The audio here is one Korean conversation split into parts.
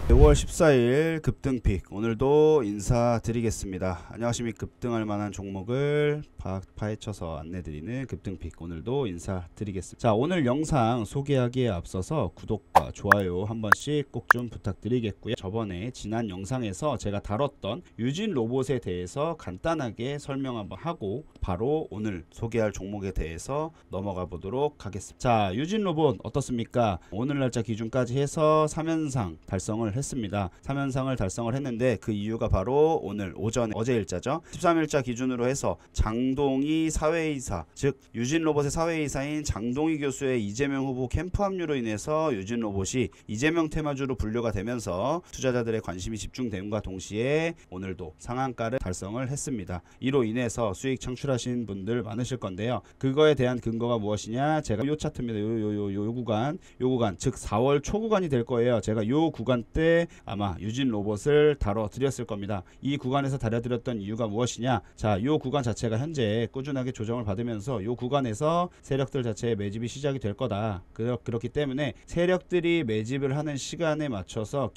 5월 14일 급등픽 오늘도 인사드리겠습니다. 안녕하십니까. 급등할 만한 종목을 파헤쳐서 안내드리는 급등픽 오늘도 인사드리겠습니다. 자, 오늘 영상 소개하기에 앞서서 구독과 좋아요 한 번씩 꼭 좀 부탁드리겠고요. 저번에 지난 영상에서 제가 다뤘던 유진 로봇에 대해서 간단하게 설명 한번 하고 바로 오늘 소개할 종목에 대해서 넘어가 보도록 하겠습니다. 자, 유진 로봇 어떻습니까? 오늘 날짜 기준까지 해서 3연상 달성을 했습니다. 3연상을 달성을 했는데 그 이유가 바로 오늘 오전에 어제 일자죠. 13일자 기준으로 해서 장동희 사회이사, 즉 유진 로봇의 사회이사인 장동희 교수의 이재명 후보 캠프 합류로 인해서 유진 로봇이 이재명 테마주로 분류가 되면서 투자자들의 관심이 집중됨과 동시에 오늘도 상한가를 달성을 했습니다. 이로 인해서 수익 창출하신 분들 많으실 건데요. 그거에 대한 근거가 무엇이냐? 제가 요 차트입니다. 요 구간 즉 4월 초 구간이 될 거예요. 제가 요 구간 때 아마 유진 로봇을 다뤄드렸을 겁니다. 이 구간에서 다뤄드렸던 이유가 무엇이냐? 자, 요 구간 자체가 현재 꾸준하게 조정을 받으면서 요 구간에서 세력들 자체의 매집이 시작이 될 거다. 그렇기 때문에 세력들이 매집을 하는 시간에 맞춰서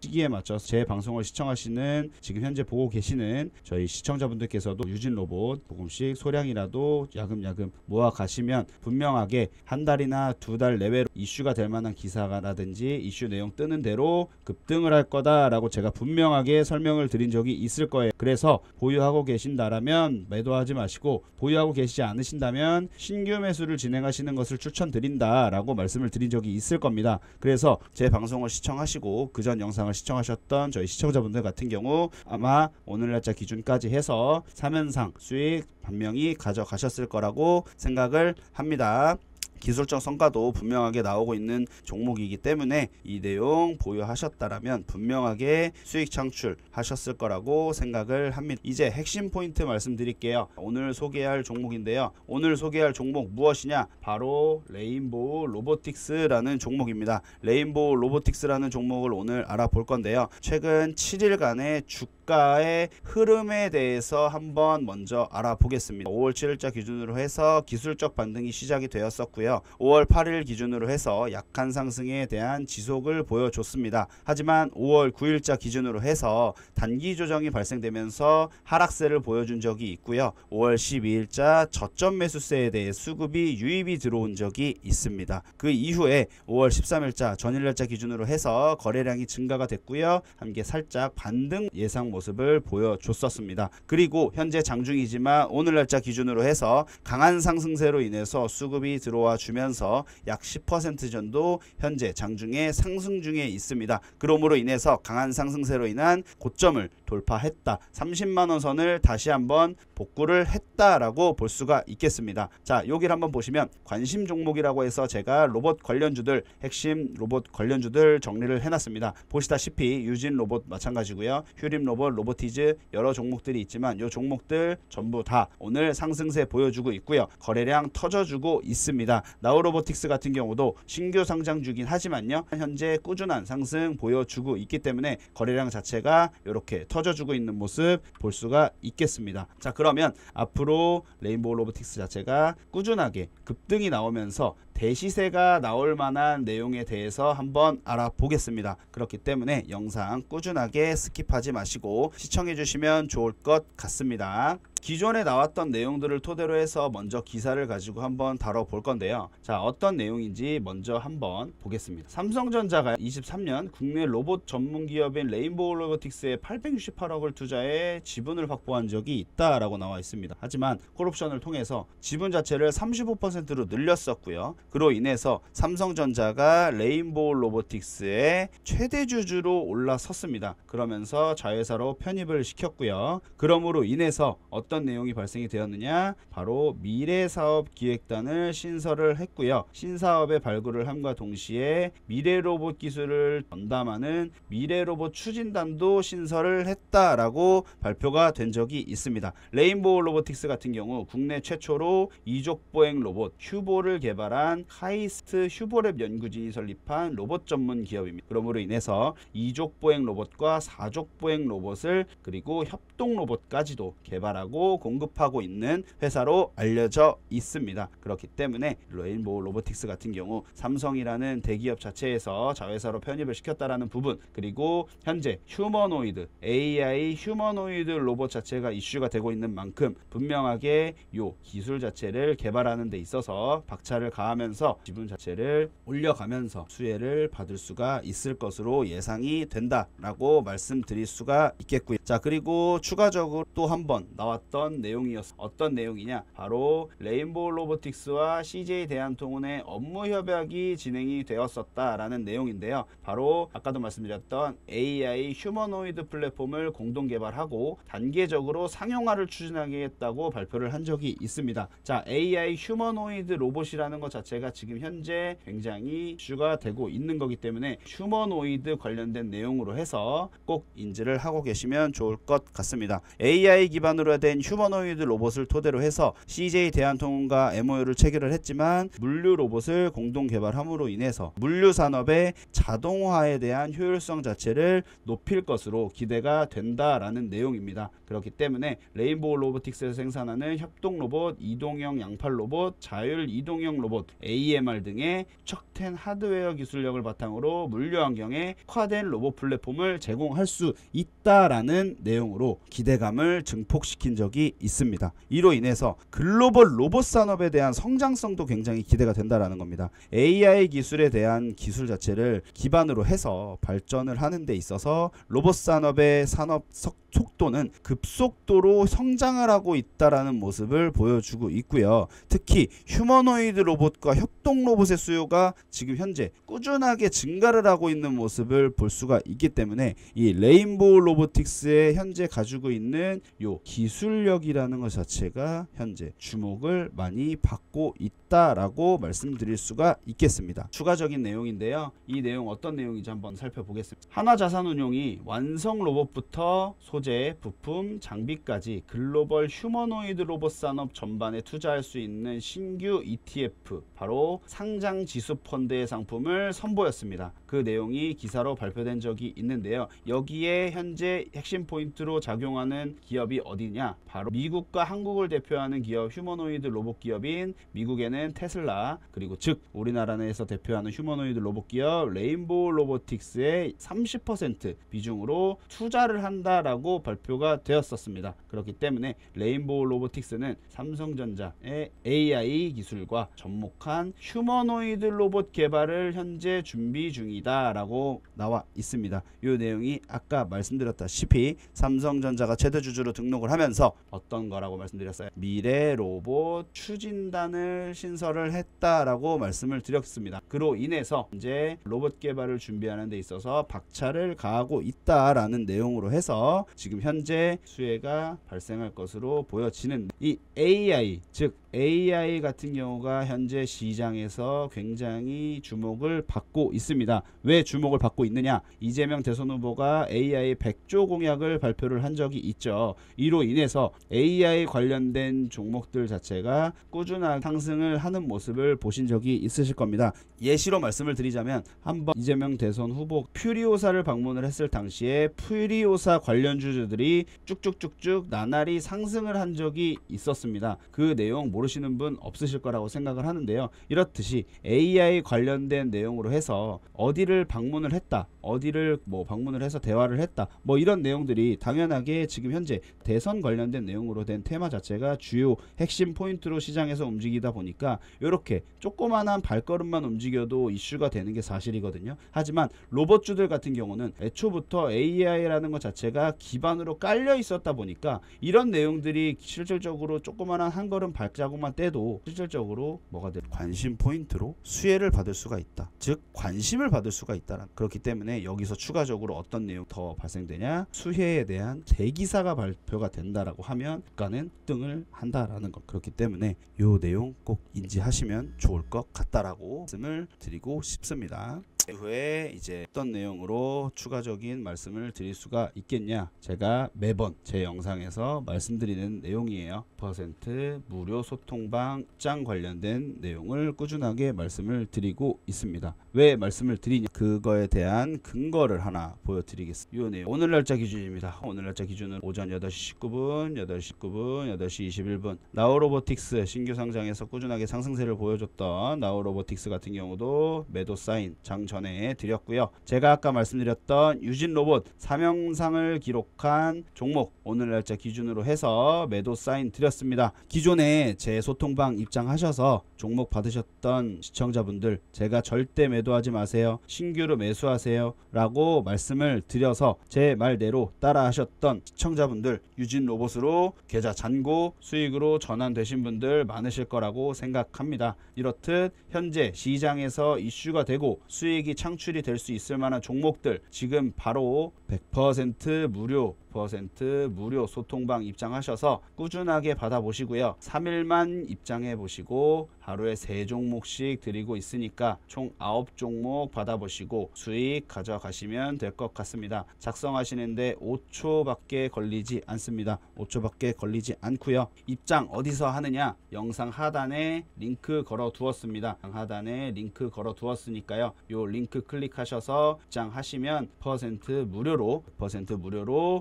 시기에 맞춰서 제 방송을 시청하시는 지금 현재 보고 계시는 저희 시청자분들께서도 유진 로봇 조금씩 소량이라도 야금야금 모아 가시면 분명하게 한 달이나 두 달 내외로 이슈가 될 만한 기사라든지 이슈 내용 뜨는 대로 급등을 할 거다라고 제가 분명하게 설명을 드린 적이 있을 거예요. 그래서 보유하고 계신다라면 매도하지 마시고, 보유하고 계시지 않으신다면 신규 매수를 진행하시는 것을 추천드린다라고 말씀을 드린 적이 있을 겁니다. 그래서 제 방송을 시청하시고 그전 영상을 시청하셨던 저희 시청자분들 같은 경우 아마 오늘 날짜 기준까지 해서 3연상 수익 분명히 가져가셨을 거라고 생각을 합니다. 기술적 성과도 분명하게 나오고 있는 종목이기 때문에 이 내용 보유하셨다라면 분명하게 수익 창출하셨을 거라고 생각을 합니다. 이제 핵심 포인트 말씀드릴게요. 오늘 소개할 종목인데요. 오늘 소개할 종목 무엇이냐? 바로 레인보우 로보틱스라는 종목입니다. 레인보우 로보틱스라는 종목을 오늘 알아볼 건데요. 최근 7일간의 주가의 흐름에 대해서 한번 먼저 알아보겠습니다. 5월 7일자 기준으로 해서 기술적 반등이 시작이 되었었고요. 5월 8일 기준으로 해서 약한 상승에 대한 지속을 보여줬습니다. 하지만 5월 9일자 기준으로 해서 단기 조정이 발생되면서 하락세를 보여준 적이 있고요. 5월 12일자 저점 매수세에 대해 수급이 유입이 들어온 적이 있습니다. 그 이후에 5월 13일자 전일 날짜 기준으로 해서 거래량이 증가가 됐고요. 함께 살짝 반등 예상 모습을 보여줬었습니다. 그리고 현재 장중이지만 오늘 날짜 기준으로 해서 강한 상승세로 인해서 수급이 들어와 주면서 약 10% 정도 현재 장중에 상승 중에 있습니다. 그러므로 인해서 강한 상승세로 인한 고점을 돌파했다. 30만원 선을 다시 한번 복구를 했다라고 볼 수가 있겠습니다. 자, 여기를 한번 보시면 관심 종목이라고 해서 제가 로봇 관련주들, 핵심 로봇 관련주들 정리를 해놨습니다. 보시다시피 유진 로봇 마찬가지고요. 휴림 로봇, 로보티즈 여러 종목들이 있지만 이 종목들 전부 다 오늘 상승세 보여주고 있고요. 거래량 터져주고 있습니다. 나우로보틱스 같은 경우도 신규 상장주긴 하지만요. 현재 꾸준한 상승 보여주고 있기 때문에 거래량 자체가 이렇게 터져주고 있는 모습 볼 수가 있겠습니다. 자, 그러면 앞으로 레인보우 로보틱스 자체가 꾸준하게 급등이 나오면서 대시세가 나올 만한 내용에 대해서 한번 알아보겠습니다. 그렇기 때문에 영상 꾸준하게 스킵하지 마시고 시청해 주시면 좋을 것 같습니다. 기존에 나왔던 내용들을 토대로 해서 먼저 기사를 가지고 한번 다뤄볼 건데요. 자, 어떤 내용인지 먼저 한번 보겠습니다. 삼성전자가 23년 국내 로봇 전문 기업인 레인보우 로보틱스에 868억을 투자해 지분을 확보한 적이 있다라고 나와 있습니다. 하지만 콜옵션을 통해서 지분 자체를 35%로 늘렸었고요. 그로 인해서 삼성전자가 레인보우 로보틱스의 최대 주주로 올라섰습니다. 그러면서 자회사로 편입을 시켰고요. 그러므로 인해서 어떤 내용이 발생이 되었느냐? 바로 미래사업기획단을 신설을 했고요. 신사업의 발굴을 함과 동시에 미래로봇 기술을 전담하는 미래로봇 추진단도 신설을 했다라고 발표가 된 적이 있습니다. 레인보우 로보틱스 같은 경우 국내 최초로 이족보행 로봇 휴보를 개발한 설립한 카이스트 휴보랩 연구진이 설립한 로봇 전문 기업입니다. 그러므로 인해서 2족 보행 로봇과 4족 보행 로봇을 그리고 협동 로봇까지도 개발하고 공급하고 있는 회사로 알려져 있습니다. 그렇기 때문에 레인보우 로보틱스 같은 경우 삼성이라는 대기업 자체에서 자회사로 편입을 시켰다라는 부분, 그리고 현재 휴머노이드 AI 휴머노이드 로봇 자체가 이슈가 되고 있는 만큼 분명하게 요 기술 자체를 개발하는 데 있어서 박차를 가하면서 지분 자체를 올려가면서 수혜를 받을 수가 있을 것으로 예상이 된다라고 말씀드릴 수가 있겠고요. 자, 그리고 추가적으로 또 한 번 나왔던 내용이었어. 어떤 내용이냐? 바로 레인보우 로보틱스와 CJ 대한통운의 업무 협약이 진행이 되었었다라는 내용인데요. 바로 아까도 말씀드렸던 AI 휴머노이드 플랫폼을 공동 개발하고 단계적으로 상용화를 추진하겠다고 발표를 한 적이 있습니다. 자, AI 휴머노이드 로봇이라는 것 자체가 지금 현재 굉장히 이슈가 되고 있는 거기 때문에 휴머노이드 관련된 내용으로 해서 꼭 인지를 하고 계시면 좋을 것 같습니다. AI 기반으로 된 휴머노이드 로봇을 토대로 해서 CJ 대한통운과 MOU를 체결을 했지만 물류 로봇을 공동 개발함으로 인해서 물류 산업의 자동화에 대한 효율성 자체를 높일 것으로 기대가 된다라는 내용입니다. 그렇기 때문에 레인보우 로보틱스에서 생산하는 협동 로봇, 이동형 양팔 로봇, 자율 이동형 로봇, AMR 등의 척텐 하드웨어 기술력을 바탕으로 물류 환경에 특화된 로봇 플랫폼을 제공할 수 있다라는 내용으로 기대감을 증폭시킨 적이 있습니다. 이로 인해서 글로벌 로봇 산업에 대한 성장성도 굉장히 기대가 된다라는 겁니다. AI 기술에 대한 기술 자체를 기반으로 해서 발전을 하는 데 있어서 로봇 산업의 산업 속도는 급속도로 성장을 하고 있다라는 모습을 보여주고 있고요. 특히 휴머노이드 로봇과 협동 로봇의 수요가 지금 현재 꾸준하게 증가를 하고 있는 모습을 볼 수가 있기 때문에 이 레인보우 로보틱스의 현재 가지고 있는 요 기술력이라는 것 자체가 현재 주목을 많이 받고 있다라고 말씀드릴 수가 있겠습니다. 추가적인 내용인데요. 이 내용 어떤 내용인지 한번 살펴보겠습니다. 하나자산운용이 완성 로봇부터 소재, 부품, 장비까지 글로벌 휴머노이드 로봇 산업 전반에 투자할 수 있는 신규 ETF, 바로 상장 지수 펀드의 상품을 선보였습니다. 그 내용이 기사로 발표된 적이 있는데요. 여기에 현재 핵심 포인트로 작용하는 기업이 어디냐? 바로 미국과 한국을 대표하는 기업, 휴머노이드 로봇 기업인 미국에는 테슬라, 그리고 즉 우리나라 내에서 대표하는 휴머노이드 로봇 기업 레인보우 로보틱스의 30% 비중으로 투자를 한다라고 발표가 되었었습니다. 그렇기 때문에 레인보우 로보틱스는 삼성전자의 AI 기술과 접목한 휴머노이드 로봇 개발을 현재 준비 중이다 라고 나와 있습니다. 이 내용이 아까 말씀드렸다시피 삼성전자가 최대주주로 등록을 하면서 어떤 거라고 말씀드렸어요? 미래 로봇 추진단을 신설을 했다라고 말씀을 드렸습니다. 그로 인해서 이제 로봇 개발을 준비하는 데 있어서 박차를 가하고 있다라는 내용으로 해서 지금 현재 수혜가 발생할 것으로 보여지는 이 AI, 즉 AI 같은 경우가 현재 시장에서 굉장히 주목을 받고 있습니다. 왜 주목을 받고 있느냐? 이재명 대선 후보가 AI 100조 공약을 발표를 한 적이 있죠. 이로 인해서 AI 관련된 종목들 자체가 꾸준한 상승을 하는 모습을 보신 적이 있으실 겁니다. 예시로 말씀을 드리자면 한번 이재명 대선 후보 퓨리오사를 방문을 했을 당시에 퓨리오사 관련 주주들이 쭉쭉쭉쭉 나날이 상승을 한 적이 있었습니다. 그 내용 모르시는 분 없으실 거라고 생각을 하는데요. 이렇듯이 AI 관련된 내용으로 해서 어디를 방문을 했다, 어디를 방문을 해서 대화를 했다, 이런 내용들이 당연하게 지금 현재 대선 관련된 내용으로 된 테마 자체가 주요 핵심 포인트로 시장에서 움직이다 보니까 이렇게 조그만한 발걸음만 움직여도 이슈가 되는 게 사실이거든요. 하지만 로봇주들 같은 경우는 애초부터 AI라는 것 자체가 기반으로 깔려 있었다 보니까 이런 내용들이 실질적으로 조그만한 한 걸음 발자국만 떼도 실질적으로 뭐가 돼? 관심 포인트로 수혜를 받을 수가 있다. 즉 관심을 받을 수가 있다. 그렇기 때문에 여기서 추가적으로 어떤 내용 더 발생되냐? 수혜에 대한 재기사가 발표가 된다라고 하면 주가는 등을 한다라는 것. 그렇기 때문에 이 내용 꼭 인지하시면 좋을 것 같다라고 말씀을 드리고 싶습니다. 이후에 이제 어떤 내용으로 추가적인 말씀을 드릴 수가 있겠냐, 제가 매번 제 영상에서 말씀드리는 내용이에요. 퍼센트 무료 소통방 입장 관련된 내용을 꾸준하게 말씀을 드리고 있습니다. 왜 말씀을 드리냐, 그거에 대한 근거를 하나 보여드리겠습니다. 이 내용 오늘 날짜 기준입니다. 오늘 날짜 기준은 오전 8시 19분 8시 19분 8시 21분 나우로보틱스 신규 상장에서 꾸준하게 상승세를 보여줬던 나우로보틱스 같은 경우도 매도 사인 장 전에 드렸고요. 제가 아까 말씀드렸던 유진로봇 3형상을 기록한 종목 오늘 날짜 기준으로 해서 매도 사인 드렸습니다. 기존에 제 소통방 입장하셔서 종목 받으셨던 시청자분들, 제가 절대 매도하지 마세요, 신규로 매수하세요 라고 말씀을 드려서 제 말대로 따라 하셨던 시청자분들, 유진로봇으로 계좌 잔고 수익으로 전환되신 분들 많으실 거라고 생각합니다. 이렇듯 현재 시장에서 이슈가 되고 수익이 창출이 될 수 있을 만한 종목들 지금 바로 100% 무료 소통방 입장하셔서 꾸준하게 받아보시고요. 3일만 입장해보시고 하루에 3종목씩 드리고 있으니까 총 9종목 받아보시고 수익 가져가시면 될 것 같습니다. 작성하시는데 5초밖에 걸리지 않습니다. 5초밖에 걸리지 않고요. 입장 어디서 하느냐, 영상 하단에 링크 걸어 두었습니다. 하단에 링크 걸어 두었으니까요. 요 링크 클릭하셔서 입장하시면 퍼센트 무료로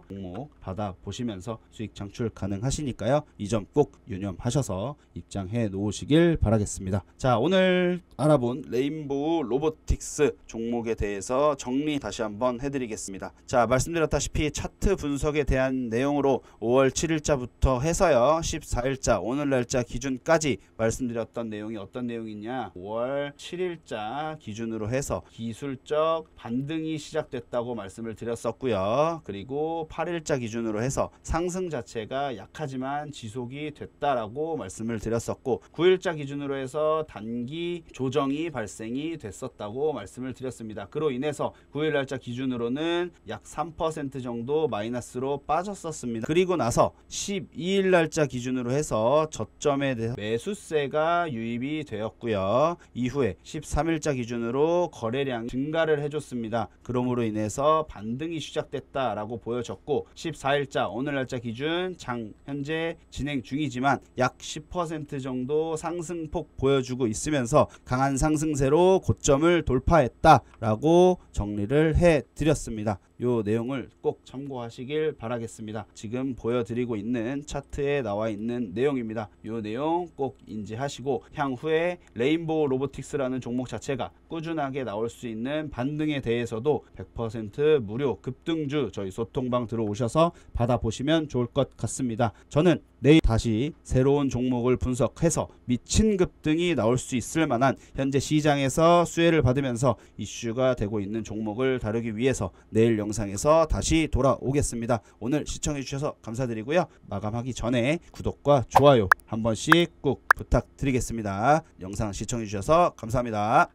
종목 받아보시면서 수익 창출 가능하시니까요. 이 점 꼭 유념하셔서 입장해 놓으시길 바라겠습니다. 자, 오늘 알아본 레인보우 로보틱스 종목에 대해서 정리 다시 한번 해드리겠습니다. 자, 말씀드렸다시피 차트 분석에 대한 내용으로 5월 7일자부터 해서요 14일자 오늘 날짜 기준까지 말씀드렸던 내용이 어떤 내용이냐, 5월 7일자 기준으로 해서 기술적 반등이 시작됐다고 말씀을 드렸었고요. 그리고 8일자 기준으로 해서 상승 자체가 약하지만 지속이 됐다라고 말씀을 드렸었고, 9일자 기준으로 해서 단기 조정이 발생이 됐었다고 말씀을 드렸습니다. 그로 인해서 9일 날짜 기준으로는 약 3% 정도 마이너스로 빠졌었습니다. 그리고 나서 12일 날짜 기준으로 해서 저점에 대해서 매수세가 유입이 되었고요. 이후에 13일자 기준으로 거래량이 증가를 해줬습니다. 그러므로 인해서 반등이 시작됐다라고 보여졌고, 14일자 오늘 날짜 기준 장 현재 진행 중이지만 약 10% 정도 상승폭 보여주고 있으면서 강한 상승세로 고점을 돌파했다라고 정리를 해드렸습니다. 요 내용을 꼭 참고하시길 바라겠습니다. 지금 보여드리고 있는 차트에 나와 있는 내용입니다. 요 내용 꼭 인지하시고 향후에 레인보우 로보틱스라는 종목 자체가 꾸준하게 나올 수 있는 반등에 대해서도 100% 무료 급등주 저희 소통방 들어오셔서 받아보시면 좋을 것 같습니다. 저는 내일 다시 새로운 종목을 분석해서 미친 급등이 나올 수 있을 만한 현재 시장에서 수혜를 받으면서 이슈가 되고 있는 종목을 다루기 위해서 내일 영상에서 다시 돌아오겠습니다. 오늘 시청해 주셔서 감사드리고요. 마감하기 전에 구독과 좋아요 한 번씩 꼭 부탁드리겠습니다. 영상 시청해 주셔서 감사합니다.